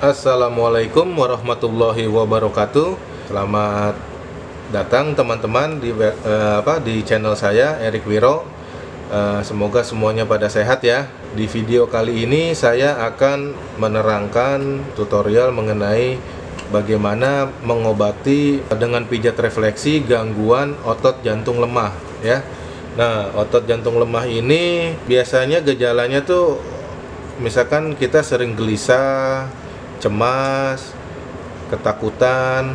Assalamualaikum warahmatullahi wabarakatuh. Selamat datang teman-teman di channel saya Erik Wiro. Semoga semuanya pada sehat ya. Di video kali ini saya akan menerangkan tutorial mengenai bagaimana mengobati dengan pijat refleksi gangguan otot jantung lemah ya. Nah, otot jantung lemah ini biasanya gejalanya tuh misalkan kita sering gelisah, cemas, ketakutan,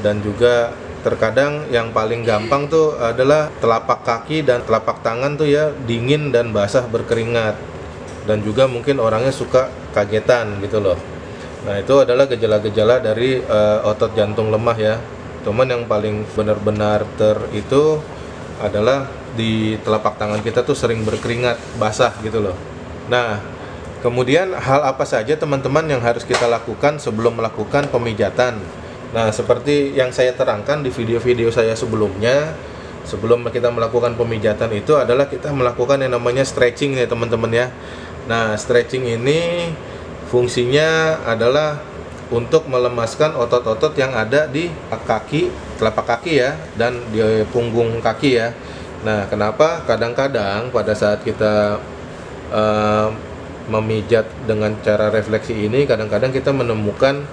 dan juga terkadang yang paling gampang tuh adalah telapak kaki dan telapak tangan tuh ya dingin dan basah berkeringat, dan juga mungkin orangnya suka kagetan gitu loh. Nah, itu adalah gejala-gejala dari otot jantung lemah ya. Cuman yang paling benar-benar itu adalah di telapak tangan kita tuh sering berkeringat basah gitu loh. Nah, kemudian hal apa saja teman-teman yang harus kita lakukan sebelum melakukan pemijatan? Nah, seperti yang saya terangkan di video-video saya sebelumnya, sebelum kita melakukan pemijatan itu adalah kita melakukan yang namanya stretching ya teman-teman ya. Nah, stretching ini fungsinya adalah untuk melemaskan otot-otot yang ada di kaki, telapak kaki ya, dan di punggung kaki ya. Nah, kenapa kadang-kadang pada saat kita memijat dengan cara refleksi ini, kadang-kadang kita menemukan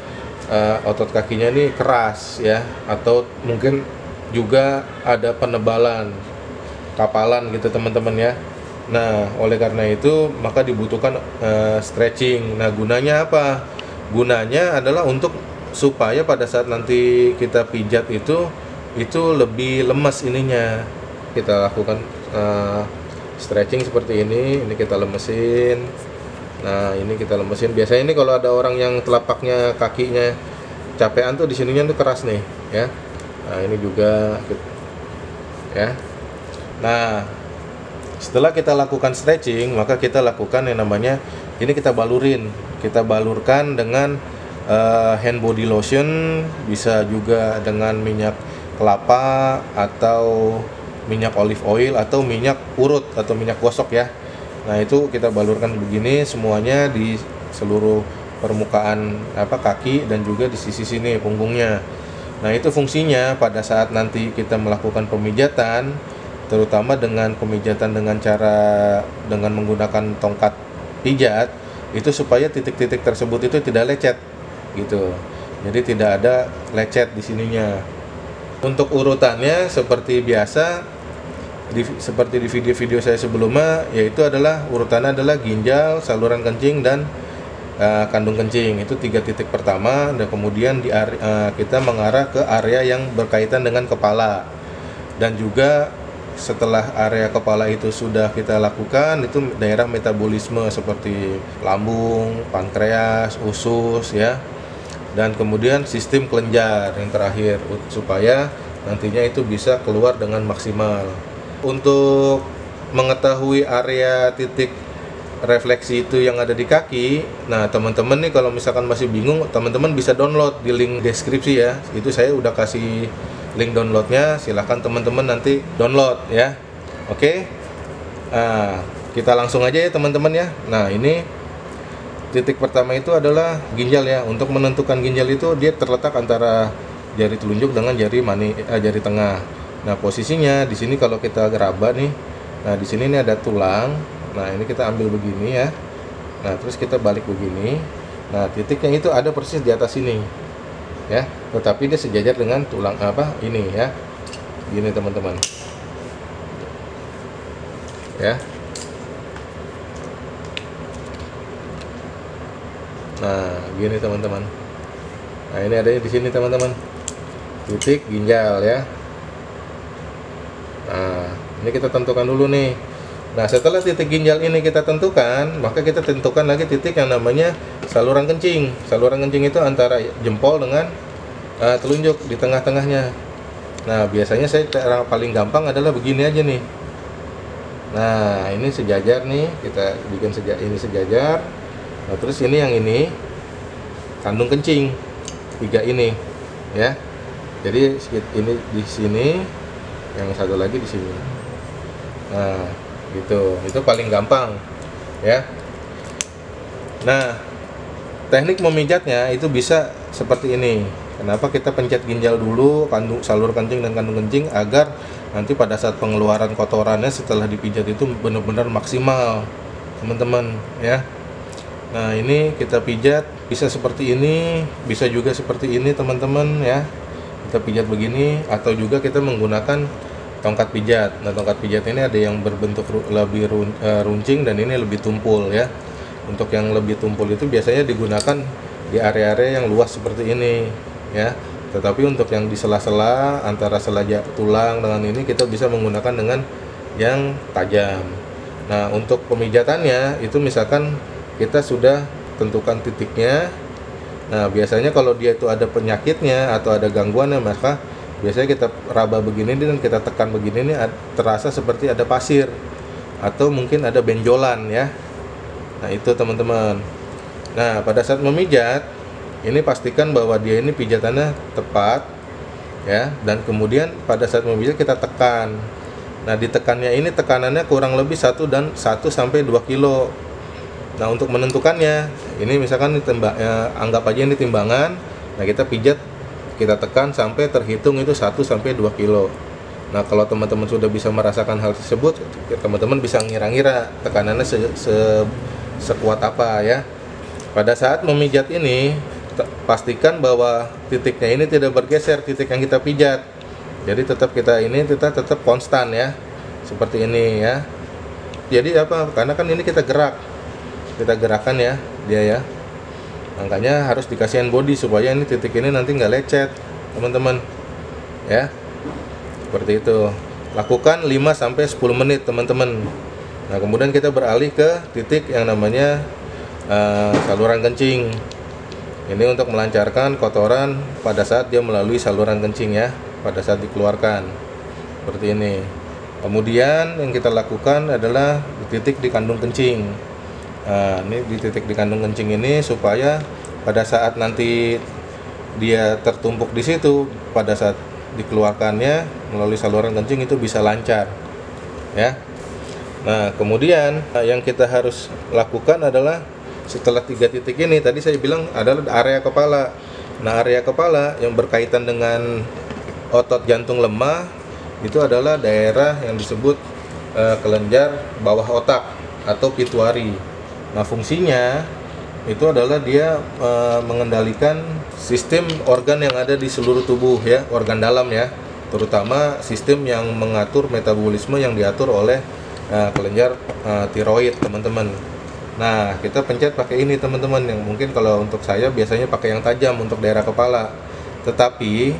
otot kakinya ini keras ya, atau mungkin juga ada penebalan kapalan gitu teman-teman ya. Nah, oleh karena itu maka dibutuhkan stretching. Nah, gunanya apa? Gunanya adalah untuk supaya pada saat nanti kita pijat itu lebih lemas ininya. Kita lakukan stretching seperti ini kita lemesin. Nah, ini kita lemesin. Biasanya ini kalau ada orang yang telapaknya kakinya capean tuh di sininya tuh keras nih, ya. Nah, ini juga ya. Nah, setelah kita lakukan stretching, maka kita lakukan yang namanya ini kita balurin. Kita balurkan dengan hand body lotion, bisa juga dengan minyak kelapa atau minyak olive oil atau minyak urut atau minyak gosok ya. Nah, itu kita balurkan begini semuanya di seluruh permukaan kaki dan juga di sisi sini punggungnya. Nah, itu fungsinya pada saat nanti kita melakukan pemijatan, terutama dengan pemijatan dengan menggunakan tongkat pijat, itu supaya titik-titik tersebut itu tidak lecet gitu. Jadi tidak ada lecet di sininya. Untuk urutannya seperti biasa, seperti di video-video saya sebelumnya, yaitu adalah urutannya adalah ginjal, saluran kencing, dan kandung kencing. Itu 3 titik pertama, dan kemudian kita mengarah ke area yang berkaitan dengan kepala. Dan juga setelah area kepala itu sudah kita lakukan, itu daerah metabolisme seperti lambung, pankreas, usus ya. Dan kemudian sistem kelenjar yang terakhir, supaya nantinya itu bisa keluar dengan maksimal. Untuk mengetahui area titik refleksi itu yang ada di kaki, nah teman-teman nih kalau misalkan masih bingung, teman-teman bisa download di link deskripsi ya. Itu saya udah kasih link downloadnya, silahkan teman-teman nanti download ya. Oke, nah kita langsung aja ya teman-teman ya. Nah, ini titik pertama itu adalah ginjal ya. Untuk menentukan ginjal itu dia terletak antara jari telunjuk dengan jari tengah. Nah, posisinya di sini kalau kita geraba nih, nah di sini ini ada tulang. Nah, ini kita ambil begini ya. Nah, terus kita balik begini. Nah, titiknya itu ada persis di atas sini, ya. Tetapi dia sejajar dengan tulang ini ya. Gini teman-teman. Ya. Nah, gini teman-teman. Nah, ini adanya di sini teman-teman. Titik ginjal ya. Nah, ini kita tentukan dulu nih. Nah, setelah titik ginjal ini kita tentukan, maka kita tentukan lagi titik yang namanya saluran kencing. Saluran kencing itu antara jempol dengan telunjuk di tengah-tengahnya. Nah, biasanya cara paling gampang adalah begini aja nih. Nah, ini sejajar nih, kita bikin ini sejajar. Nah, terus ini yang ini kandung kencing. 3 ini, ya. Jadi ini di sini, yang satu lagi di sini. Nah, gitu. Itu paling gampang, ya. Nah, teknik memijatnya itu bisa seperti ini. Kenapa kita pencet ginjal dulu, salur kencing dan kandung kencing, agar nanti pada saat pengeluaran kotorannya setelah dipijat itu benar-benar maksimal, teman-teman ya. Nah, ini kita pijat bisa seperti ini, bisa juga seperti ini, teman-teman ya. Kita pijat begini, atau juga kita menggunakan tongkat pijat. Nah, tongkat pijat ini ada yang berbentuk lebih runcing dan ini lebih tumpul ya. Untuk yang lebih tumpul itu biasanya digunakan di area-area yang luas seperti ini ya. Tetapi untuk yang di sela-sela antara sela tulang dengan ini kita bisa menggunakan dengan yang tajam. Nah, untuk pemijatannya itu misalkan kita sudah tentukan titiknya. Nah, biasanya kalau dia itu ada penyakitnya atau ada gangguannya, maka biasanya kita raba begini dan kita tekan begini, ini terasa seperti ada pasir atau mungkin ada benjolan ya. Nah, itu teman-teman. Nah, pada saat memijat ini pastikan bahwa dia ini pijatannya tepat ya, dan kemudian pada saat memijat kita tekan. Nah, ditekannya ini tekanannya kurang lebih 1 sampai 2 kilo. Nah, untuk menentukannya ini misalkan anggap aja ini timbangan. Nah, kita pijat, kita tekan sampai terhitung itu 1 sampai 2 kilo. Nah, kalau teman-teman sudah bisa merasakan hal tersebut, teman-teman bisa ngira-ngira tekanannya sekuat apa ya. Pada saat memijat ini pastikan bahwa titiknya ini tidak bergeser, titik yang kita pijat. Jadi tetap kita tetap konstan ya, seperti ini ya. Jadi apa? Karena kan ini kita gerakan ya dia ya. Makanya harus dikasih hand body supaya ini titik ini nanti nggak lecet, teman-teman ya. Seperti itu. Lakukan 5 sampai 10 menit, teman-teman. Nah, kemudian kita beralih ke titik yang namanya saluran kencing. Ini untuk melancarkan kotoran pada saat dia melalui saluran kencing ya, pada saat dikeluarkan. Seperti ini. Kemudian yang kita lakukan adalah titik di kandung kencing. Nah, ini di titik di kandung kencing ini supaya pada saat nanti dia tertumpuk di situ, pada saat dikeluarkannya melalui saluran kencing itu bisa lancar ya. Nah, kemudian yang kita harus lakukan adalah setelah 3 titik ini, tadi saya bilang adalah area kepala. Nah, area kepala yang berkaitan dengan otot jantung lemah itu adalah daerah yang disebut kelenjar bawah otak atau pituari. Nah, fungsinya itu adalah dia mengendalikan sistem organ yang ada di seluruh tubuh ya, organ dalam ya, terutama sistem yang mengatur metabolisme yang diatur oleh kelenjar tiroid, teman-teman. Nah, kita pencet pakai ini, teman-teman. Yang mungkin kalau untuk saya biasanya pakai yang tajam untuk daerah kepala. Tetapi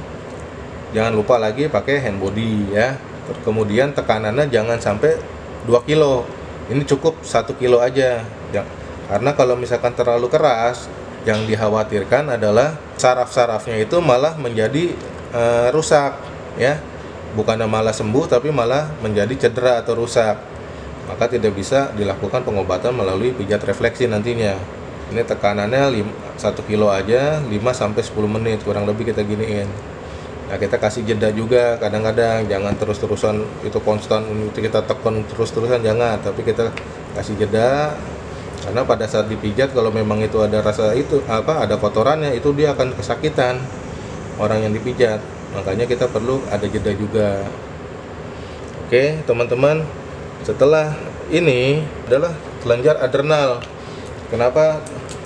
jangan lupa lagi pakai hand body ya. Kemudian tekanannya jangan sampai 2 kilo. Ini cukup 1 kilo aja ya. Karena kalau misalkan terlalu keras, yang dikhawatirkan adalah saraf-sarafnya itu malah menjadi rusak ya. Bukannya malah sembuh tapi malah menjadi cedera atau rusak. Maka tidak bisa dilakukan pengobatan melalui pijat refleksi nantinya. Ini tekanannya 1 kilo aja, 5 sampai 10 menit kurang lebih kita giniin. Nah, kita kasih jeda juga kadang-kadang, jangan terus-terusan itu konstan itu kita tekan terus-terusan, jangan, tapi kita kasih jeda. Karena pada saat dipijat kalau memang itu ada rasa ada kotorannya, itu dia akan kesakitan orang yang dipijat. Makanya kita perlu ada jeda juga. Oke, teman-teman. Setelah ini adalah kelenjar adrenal. Kenapa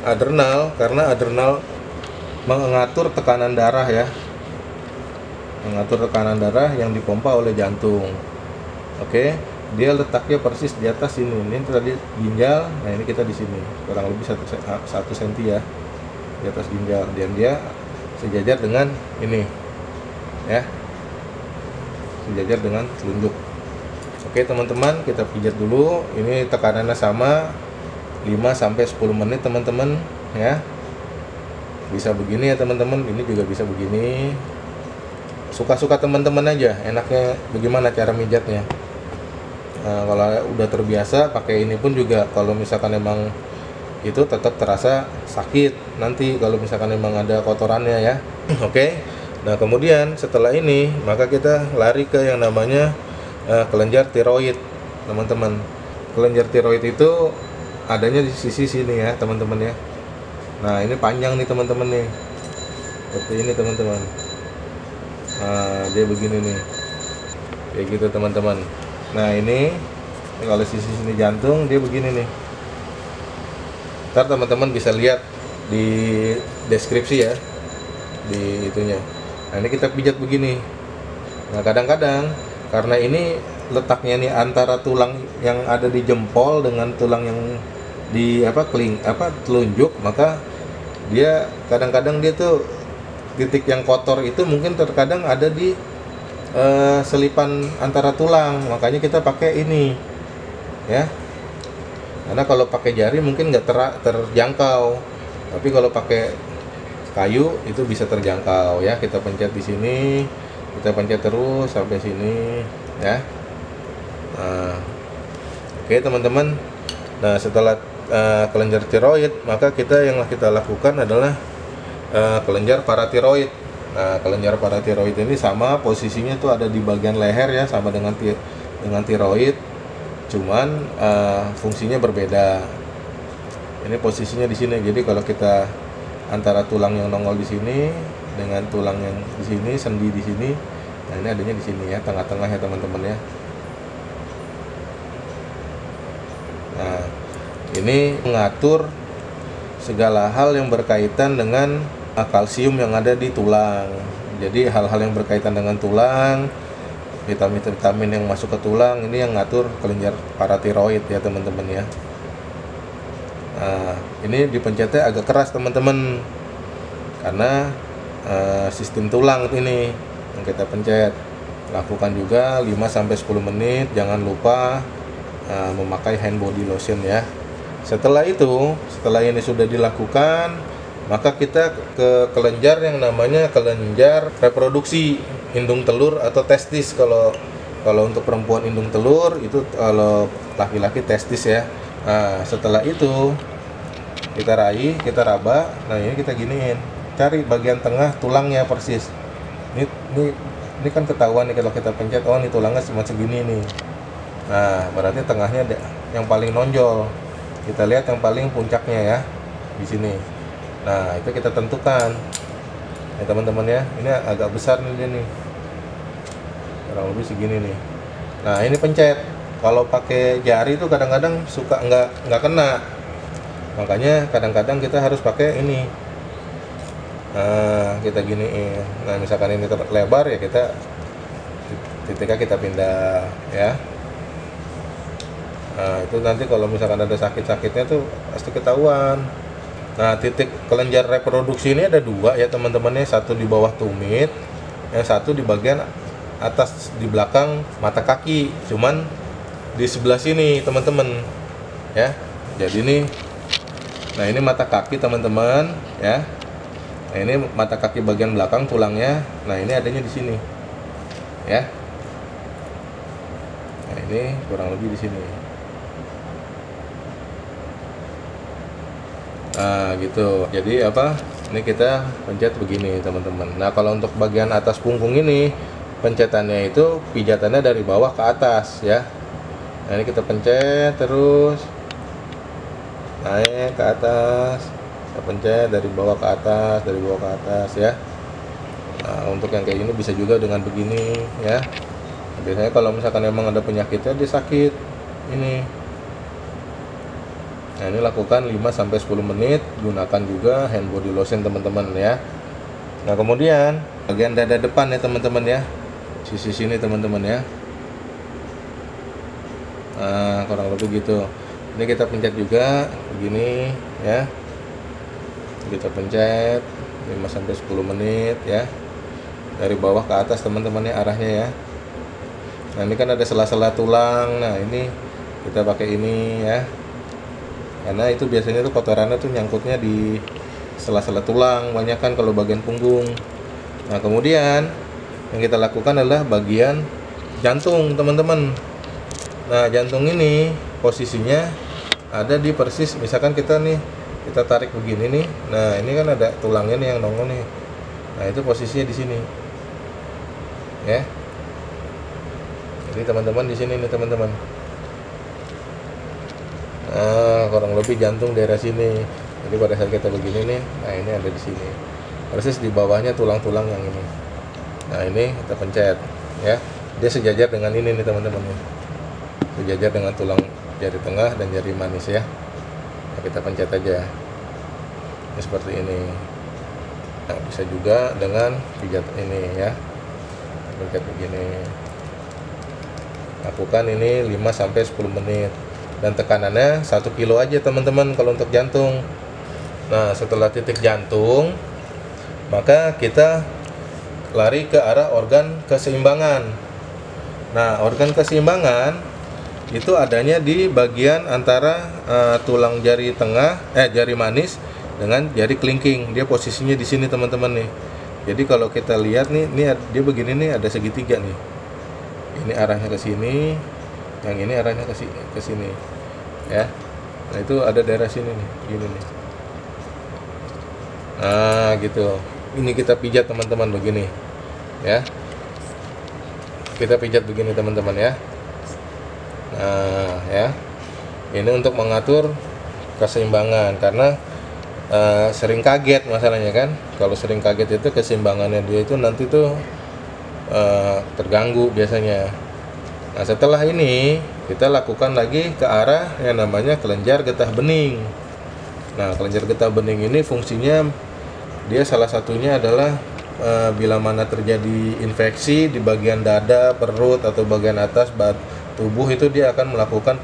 adrenal? Karena adrenal mengatur tekanan darah ya. Mengatur tekanan darah yang dipompa oleh jantung. Oke, dia letaknya persis di atas sini. Ini tadi ginjal, nah ini kita di sini. Kurang lebih 1 cm ya. Di atas ginjal. Dan dia sejajar dengan ini. Ya. Sejajar dengan telunjuk. Oke, teman-teman, kita pijat dulu. Ini tekanannya sama 5 sampai 10 menit, teman-teman ya. Bisa begini ya, teman-teman. Ini juga bisa begini. Suka-suka teman-teman aja, enaknya bagaimana cara mijatnya. Nah, kalau udah terbiasa pakai ini pun juga, kalau misalkan emang itu tetap terasa sakit nanti kalau misalkan emang ada kotorannya ya. Oke. Nah, kemudian setelah ini maka kita lari ke yang namanya kelenjar tiroid, teman-teman. Kelenjar tiroid itu adanya di sisi sini ya, teman-teman ya. Nah ini panjang nih teman-teman nih, seperti ini teman-teman. Nah dia begini nih, kayak gitu teman-teman. Nah ini kalau sisi sini jantung dia begini nih. Ntar teman-teman bisa lihat di deskripsi ya, di itunya. Nah ini kita pijat begini. Nah kadang-kadang karena ini letaknya nih antara tulang yang ada di jempol dengan tulang yang di telunjuk, maka dia kadang-kadang dia tuh titik yang kotor itu mungkin terkadang ada di selipan antara tulang, makanya kita pakai ini ya, karena kalau pakai jari mungkin nggak terjangkau, tapi kalau pakai kayu itu bisa terjangkau ya. Kita pencet di sini, kita pencet terus sampai sini ya. Nah, oke teman-teman. Nah setelah kelenjar tiroid, maka yang kita lakukan adalah kelenjar paratiroid. Nah kelenjar paratiroid ini sama posisinya tuh ada di bagian leher ya, sama dengan tiroid, cuman fungsinya berbeda. Ini posisinya di sini. Jadi kalau kita antara tulang yang nongol di sini dengan tulang yang di sini, sendi di sini, nah ini adanya di sini ya, tengah-tengah ya teman-teman ya. Nah ini mengatur segala hal yang berkaitan dengan kalsium yang ada di tulang. Jadi hal-hal yang berkaitan dengan tulang, vitamin-vitamin yang masuk ke tulang, ini yang ngatur kelenjar paratiroid ya teman-teman ya. Nah ini dipencetnya agak keras teman-teman, karena sistem tulang ini yang kita pencet. Lakukan juga 5-10 menit, jangan lupa memakai hand body lotion ya. Setelah ini sudah dilakukan, maka kita ke kelenjar yang namanya kelenjar reproduksi indung telur atau testis. Kalau untuk perempuan indung telur, itu kalau laki-laki testis ya. Nah setelah itu kita raih, kita raba. Nah ini kita giniin, cari bagian tengah tulangnya persis. Ini kan ketahuan nih kalau kita pencet, oh ini tulangnya cuma segini nih. Nah berarti tengahnya yang paling nonjol. Kita lihat yang paling puncaknya ya, di sini. Nah itu kita tentukan ya teman-teman ya. Ini agak besar nih dia nih, kurang lebih segini nih. Nah ini pencet. Kalau pakai jari itu kadang-kadang suka nggak kena, makanya kadang-kadang kita harus pakai ini. Nah kita giniin. Nah misalkan ini lebar ya, kita titiknya kita pindah ya. Nah itu nanti kalau misalkan ada sakit-sakitnya tuh pasti ketahuan. Nah titik kelenjar reproduksi ini ada dua ya teman-teman ya, satu di bawah tumit, yang satu di bagian atas di belakang mata kaki, cuman di sebelah sini teman-teman ya. Jadi ini, nah ini mata kaki teman-teman ya. Nah ini mata kaki bagian belakang tulangnya. Nah ini adanya di sini ya. Nah ini kurang lebih di sini. Nah gitu. Jadi ini kita pencet begini teman-teman. Nah kalau untuk bagian atas punggung ini, pencetannya itu pijatannya dari bawah ke atas ya. Nah ini kita pencet terus naik ke atas, kita pencet dari bawah ke atas, dari bawah ke atas ya. Nah untuk yang kayak gini bisa juga dengan begini ya. Biasanya kalau misalkan emang ada penyakitnya, dia sakit ini. Nah ini lakukan 5-10 menit, gunakan juga hand body lotion teman-teman ya. Nah kemudian bagian dada depan ya teman-teman ya, sisi sini teman-teman ya. Nah kurang lebih gitu. Ini kita pencet juga begini ya. Kita pencet 5-10 menit ya, dari bawah ke atas teman-teman ya arahnya ya. Nah ini kan ada sela-sela tulang. Nah ini kita pakai ini ya, karena itu biasanya tuh kotorannya tuh nyangkutnya di sela-sela tulang, banyak kan kalau bagian punggung. Nah kemudian yang kita lakukan adalah bagian jantung teman-teman. Nah jantung ini posisinya ada di persis, misalkan kita tarik begini nih. Nah ini kan ada tulangnya nih yang nongol nih. Nah itu posisinya di sini ya. Jadi teman-teman di sini nih teman-teman. Nah kurang lebih jantung daerah sini. Jadi pada saat kita begini nih, nah ini ada di sini. Persis di bawahnya tulang-tulang yang ini. Nah ini kita pencet, ya. Dia sejajar dengan ini nih teman-teman. Sejajar dengan tulang jari tengah dan jari manis ya. Nah, kita pencet aja. Ini seperti ini. Nah, bisa juga dengan pijat ini ya. Pencet begini. Lakukan ini 5-10 menit. Dan tekanannya 1 kilo aja teman-teman kalau untuk jantung. Nah, setelah titik jantung, maka kita lari ke arah organ keseimbangan. Nah, organ keseimbangan itu adanya di bagian antara tulang jari tengah, jari manis dengan jari kelingking. Dia posisinya di sini teman-teman nih. Jadi kalau kita lihat nih, dia begini nih, ada segitiga nih. Ini arahnya ke sini, yang ini arahnya ke sini, ya. Nah itu ada daerah sini nih, gini nih. Nah gitu. Ini kita pijat teman-teman begini, ya. Kita pijat begini teman-teman ya. Nah ya, ini untuk mengatur keseimbangan karena sering kaget masalahnya kan. Kalau sering kaget itu keseimbangannya dia itu nanti tuh terganggu biasanya. Nah setelah ini kita lakukan lagi ke arah yang namanya kelenjar getah bening. Nah kelenjar getah bening ini fungsinya dia salah satunya adalah bila mana terjadi infeksi di bagian dada, perut atau bagian atas tubuh itu dia akan melakukan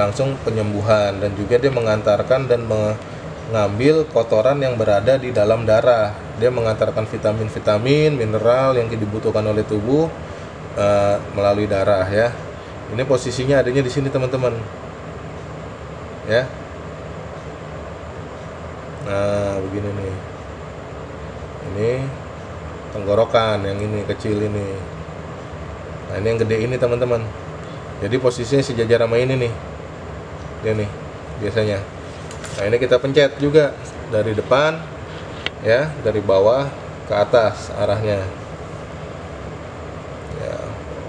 langsung penyembuhan dan juga dia mengantarkan dan mengambil kotoran yang berada di dalam darah. Dia mengantarkan vitamin-vitamin, mineral yang dibutuhkan oleh tubuh melalui darah ya. Ini posisinya adanya di sini teman-teman. Ya. Nah, begini nih. Ini tenggorokan yang ini kecil ini. Nah, ini yang gede ini teman-teman. Jadi posisinya sejajar sama ini nih. Dia nih biasanya. Nah, ini kita pencet juga dari depan ya, dari bawah ke atas arahnya. Ya,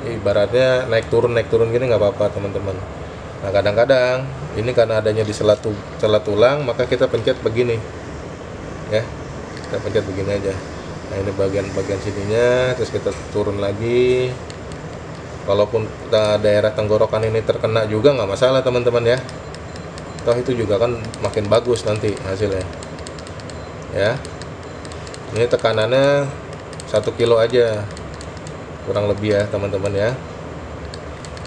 ibaratnya naik turun gini nggak apa-apa teman-teman. Nah, kadang-kadang ini karena adanya di sela tulang, maka kita pencet begini. Ya. Kita pencet begini aja. Nah, ini bagian sininya, terus kita turun lagi. Walaupun daerah tenggorokan ini terkena juga nggak masalah teman-teman ya. Toh itu juga kan makin bagus nanti hasilnya. Ya. Ini tekanannya 1 kilo aja. Kurang lebih ya teman-teman ya.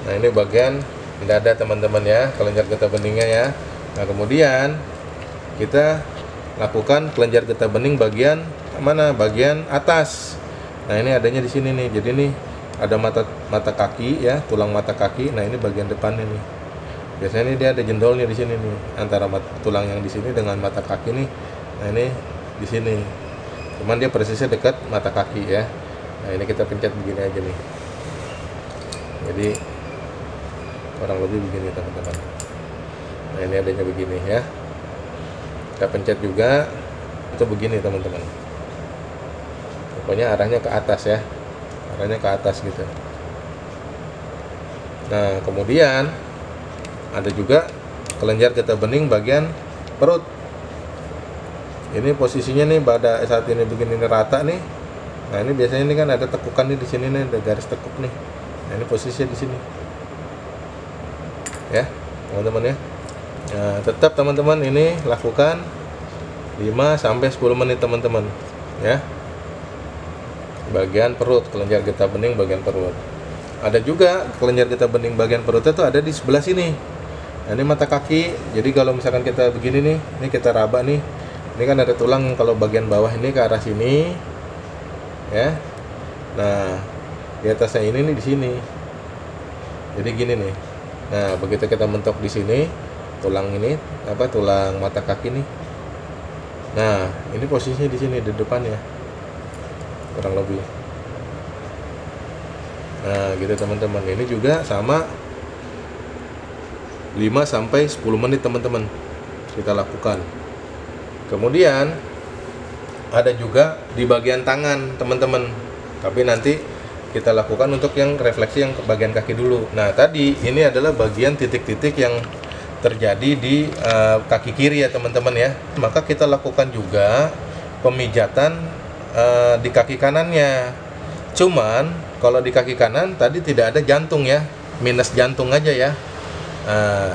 Nah, ini bagian dada teman-teman ya, kelenjar getah beningnya ya. Nah, kemudian kita lakukan kelenjar getah bening bagian mana? Bagian atas. Nah, ini adanya di sini nih. Jadi nih ada mata kaki ya, tulang mata kaki. Nah, ini bagian depannya nih. Biasanya ini dia ada jendolnya di sini nih, antara tulang yang di sini dengan mata kaki nih. Nah, ini di sini. Cuman dia persisnya dekat mata kaki ya. Nah, ini kita pencet begini aja nih. Jadi kurang lebih begini teman-teman. Nah, ini adanya begini ya. Kita pencet juga itu begini teman-teman. Pokoknya arahnya ke atas ya. Arahnya ke atas gitu. Nah, kemudian ada juga kelenjar getah bening bagian perut. Ini posisinya nih pada saat ini begini rata nih. Nah, ini biasanya ini kan ada tekukan nih di sini nih, ada garis tekuk nih. Nah, ini posisinya di sini. Ya, teman-teman ya. Nah, tetap teman-teman ini lakukan 5-10 menit teman-teman ya. Bagian perut, kelenjar getah bening bagian perut. Ada juga kelenjar getah bening bagian perut itu ada di sebelah sini. Nah, ini mata kaki. Jadi kalau misalkan kita begini nih, ini kita raba nih. Ini kan ada tulang kalau bagian bawah ini ke arah sini. Ya. Nah, di atasnya ini nih di sini. Jadi gini nih. Nah, begitu kita mentok di sini, tulang ini tulang mata kaki nih. Nah, ini posisinya di sini di depannya. Kurang lebih. Nah, gitu teman-teman. Ini juga sama 5-10 menit teman-teman kita lakukan. Kemudian ada juga di bagian tangan teman-teman. Tapi nanti kita lakukan untuk yang refleksi yang ke bagian kaki dulu. Nah, tadi ini adalah bagian titik-titik yang terjadi di kaki kiri ya teman-teman ya. Maka kita lakukan juga pemijatan di kaki kanannya. Cuman kalau di kaki kanan tadi tidak ada jantung ya, minus jantung aja ya.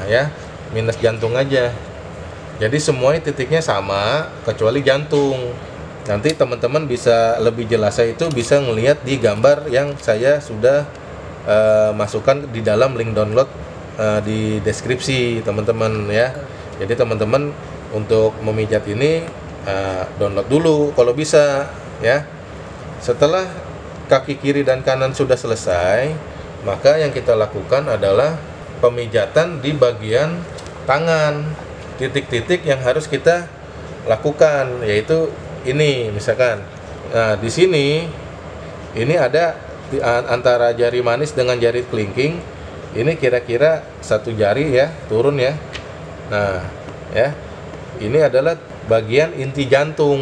Ya, minus jantung aja. Jadi semua titiknya sama kecuali jantung. Nanti teman-teman bisa lebih jelasnya itu bisa ngelihat di gambar yang saya sudah masukkan di dalam link download di deskripsi teman-teman ya. Jadi teman-teman untuk memijat ini download dulu kalau bisa ya. Setelah kaki kiri dan kanan sudah selesai, maka yang kita lakukan adalah pemijatan di bagian tangan. Titik-titik yang harus kita lakukan yaitu ini misalkan. Nah, di sini ini ada antara jari manis dengan jari kelingking. Ini kira-kira satu jari ya, turun ya. Nah, ya. Ini adalah bagian inti jantung.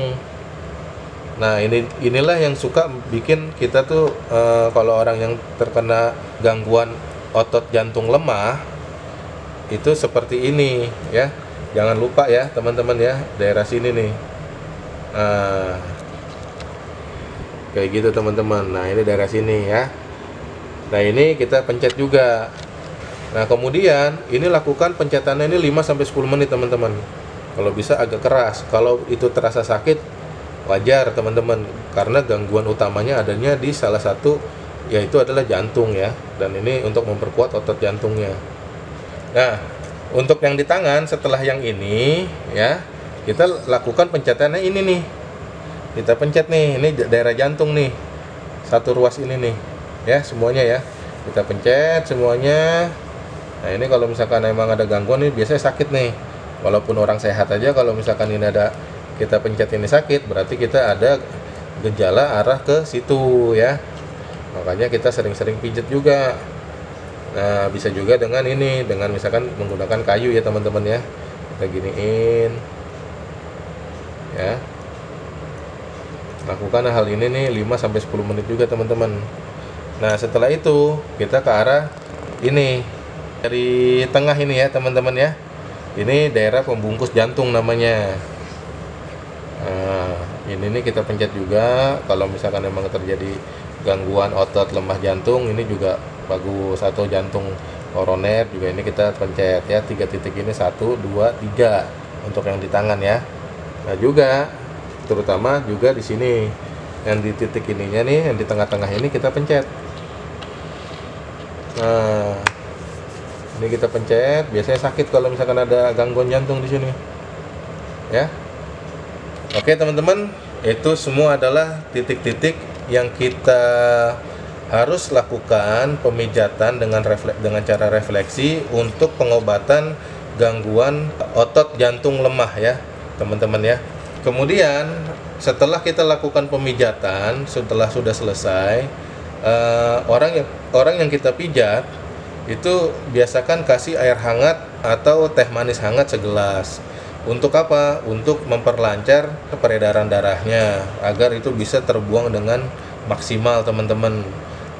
Nah, inilah yang suka bikin kita tuh kalau orang yang terkena gangguan otot jantung lemah itu seperti ini ya. Jangan lupa ya, teman-teman ya, daerah sini nih. Nah, kayak gitu teman-teman. Nah, ini daerah sini ya. Nah, ini kita pencet juga. Nah, kemudian ini lakukan pencetannya ini 5-10 menit teman-teman. Kalau bisa agak keras. Kalau itu terasa sakit, wajar teman-teman, karena gangguan utamanya adanya di salah satu, yaitu adalah jantung ya. Dan ini untuk memperkuat otot jantungnya. Nah, untuk yang di tangan setelah yang ini ya, kita lakukan pencetannya ini nih. Kita pencet nih, ini daerah jantung nih. Satu ruas ini nih. Ya, semuanya ya. Kita pencet semuanya. Nah, ini kalau misalkan emang ada gangguan nih biasanya sakit nih. Walaupun orang sehat aja kalau misalkan ini ada kita pencet ini sakit, berarti kita ada gejala arah ke situ ya. Makanya kita sering-sering pijat juga. Nah, bisa juga dengan ini, dengan misalkan menggunakan kayu ya teman-teman ya. Kita giniin. Ya. Lakukan hal ini nih 5-10 menit juga teman-teman. Nah, setelah itu kita ke arah ini. Dari tengah ini ya teman-teman ya. Ini daerah pembungkus jantung namanya. Nah, ini nih kita pencet juga. Kalau misalkan memang terjadi gangguan otot lemah jantung, ini juga bagus. Atau jantung koroner juga ini kita pencet ya. 3 titik ini 1, 2, 3 untuk yang di tangan ya. Nah, juga terutama juga di sini yang di titik ininya nih, yang di tengah-tengah ini kita pencet. Nah, ini kita pencet, biasanya sakit kalau misalkan ada gangguan jantung di sini. Ya. Oke, teman-teman, itu semua adalah titik-titik yang kita harus lakukan pemijatan dengan cara refleksi untuk pengobatan gangguan otot jantung lemah ya, teman-teman ya. Kemudian setelah kita lakukan pemijatan, setelah sudah selesai, orang yang kita pijat itu biasakan kasih air hangat atau teh manis hangat segelas. Untuk apa? Untuk memperlancar peredaran darahnya agar itu bisa terbuang dengan maksimal teman-teman.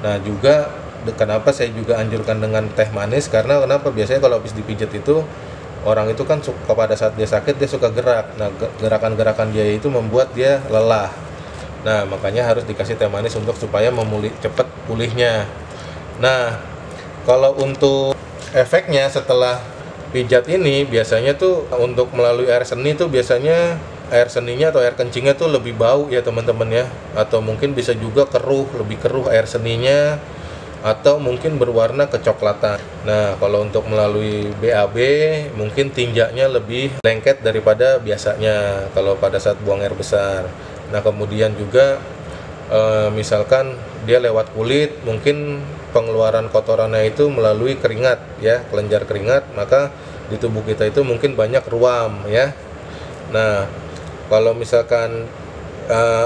Nah, juga kenapa saya juga anjurkan dengan teh manis, karena kenapa biasanya kalau habis dipijat itu orang itu kan suka, pada saat dia sakit dia suka gerak. Nah, gerakan-gerakan dia itu membuat dia lelah. Nah, makanya harus dikasih teh manis untuk supaya cepat pulihnya. Nah, kalau untuk efeknya setelah pijat ini biasanya tuh untuk melalui air seni tuh biasanya air seninya atau air kencingnya tuh lebih bau ya teman-teman ya, atau mungkin bisa juga lebih keruh air seninya, atau mungkin berwarna kecoklatan. Nah, kalau untuk melalui BAB mungkin tinjaknya lebih lengket daripada biasanya kalau pada saat buang air besar. Nah, kemudian juga misalkan dia lewat kulit, mungkin pengeluaran kotorannya itu melalui keringat ya, kelenjar keringat, maka di tubuh kita itu mungkin banyak ruam ya. Nah, kalau misalkan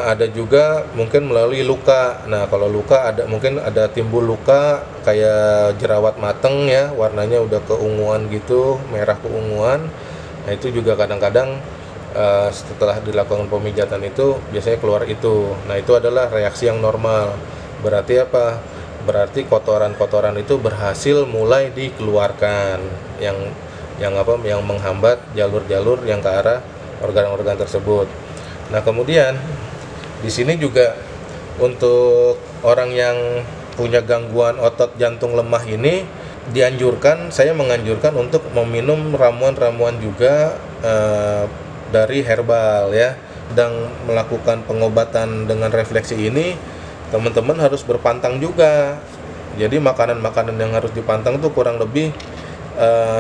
ada juga mungkin melalui luka. Nah, kalau luka mungkin ada timbul luka kayak jerawat mateng ya, warnanya udah keunguan gitu, merah keunguan. Nah, itu juga kadang-kadang setelah dilakukan pemijatan itu biasanya keluar itu. Nah, itu adalah reaksi yang normal. Berarti apa? Berarti kotoran-kotoran itu berhasil mulai dikeluarkan. Yang yang menghambat jalur-jalur yang ke arah organ-organ tersebut. Nah, kemudian di sini juga untuk orang yang punya gangguan otot jantung lemah ini saya menganjurkan untuk meminum ramuan-ramuan juga dari herbal ya. Sedang melakukan pengobatan dengan refleksi ini, teman-teman harus berpantang juga. Jadi makanan-makanan yang harus dipantang itu kurang lebih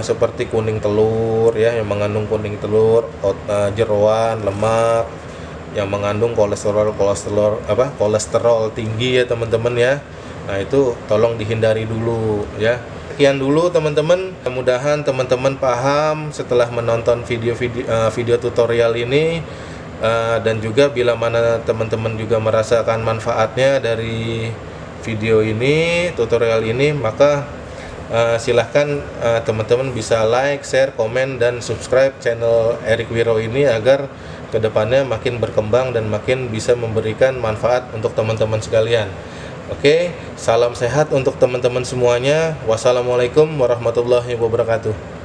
seperti kuning telur ya, yang mengandung kuning telur, jeroan, lemak, yang mengandung kolesterol tinggi ya teman-teman ya. Nah, itu tolong dihindari dulu ya. Sekian dulu teman-teman. Mudah-mudahan teman-teman paham setelah menonton video tutorial ini, dan juga bila mana teman-teman juga merasakan manfaatnya dari video ini, tutorial ini, maka silahkan teman-teman bisa like, share, komen, dan subscribe channel Erik Wiro ini agar kedepannya makin berkembang dan makin bisa memberikan manfaat untuk teman-teman sekalian. Oke, salam sehat untuk teman-teman semuanya. Wassalamualaikum warahmatullahi wabarakatuh.